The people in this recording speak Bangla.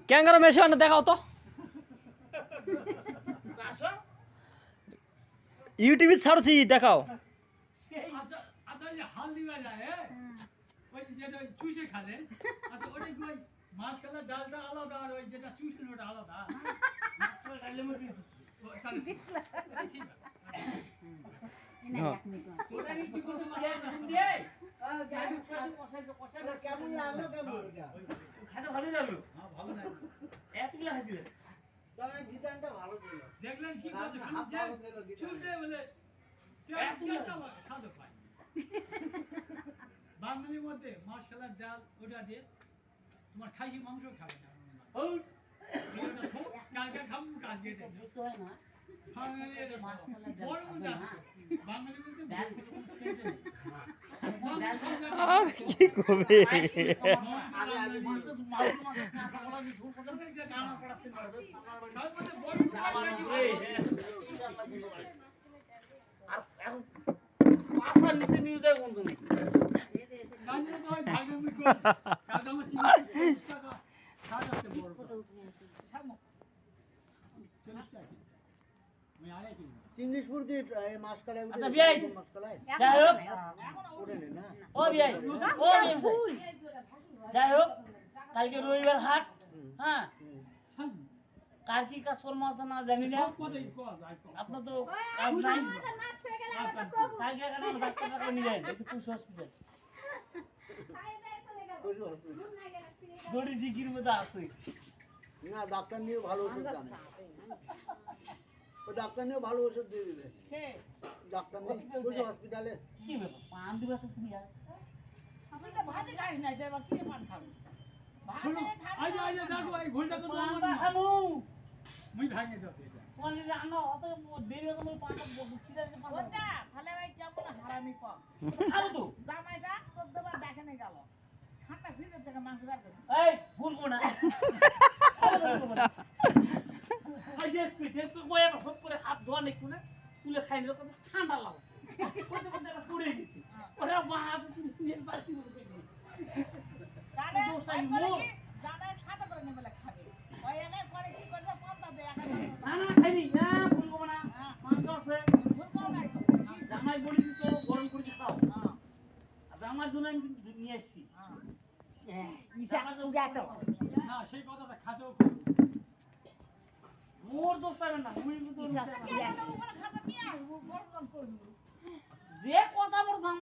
ক্যাঙ্গারু মেশিন আনে দেখাও তো ইউটিউবে ছাড়ছি দেখাও আচ্ছা আচ্ছা যে হাল দিবা যায় ওই যেটা চুষে খালে আচ্ছা ওটা কি ওই মাছ কালার ডালটা আলাদা আর ওই যেটা চুষে ওটা আলাদা মাছ কালার ডালের মধ্যে কেমন লাগলো কেমন খাতে ভালো লাগলো ভালো লাগে এতগুলো খাইতে তবে গীতানটা ভালো ছিল দেখলেন কি বলছে চুষে বলে স্বাদ পায় বাঙালির মধ্যে মাছ কালার ডাল ওটা দিয়ে তোমার খাসি মাংস খাবে না কালকে খাবো কালকে বুঝতে হয় না আর কি করবে চিংড়িপুর কি মাসকালাই আচ্ছা বিয়াই মাসকালাই যাই হোক ওরে না ও বিয়াই ও যাই হোক কালকে রবিবার হাট হ্যাঁ কার কি কাজ কর্ম আছে না জানি না আপনার তো কাজ নাই কালকে এখানে আমার ডাক্তার টাকা নিয়ে যায় একটু পুষ হসপিটাল দড়ি ডিগির মধ্যে আছে না ডাক্তার নিয়ে ভালো ওষুধ জানে ও ডাক্তার নিয়ে ভালো ওষুধ দিয়ে দিবে ডাক্তার নিয়ে বুঝো হসপিটালে কি ব্যাপার পান দিবা তো তুমি আর আপনি তো ভাতে খাইস না দেবা কি পান খাবো আজ আজ দেখো এই ঘোলটা তো পানটা খামু মুই ভাঙে দাও এটা কোনে রান্না অত দেরি হতো মই পানটা ছিড়া দিতে পারবো ওটা তাহলে ভাই কেমন হারামি কম আর তো জামাইটা 14 বার দেখে গেল ঠান্ডা ফ্রিজের থেকে মাংস রাখবে এই ভুলবো না আই দেখ কই আবার সব করে হাত ধোয়া নেই কোনে তুলে খাই নিলো কত ঠান্ডা লাগছে কত কত পড়ে গেছে ওরে মা তুমি এর বাড়ি করে তাহলে দোস্তাই বলে মোর কি জামাই সাথে করে নেবে খাবে ওই এনে করে কি করবে পম্পা দে একা না না খাইনি না ভুলবো না মাংস আছে ভুলকাও নাই তো জামাই বলি তো গরম করে খাও আর জামার জন্য আমি কিন্তু নিয়ে আসছি ইসা উগাছো না সেই কথাটা খাতেও মোর দোষ পাবেন না তুমি কিন্তু ইসা খাবে নিয়ে আসবো গরম করব যে কথা মোর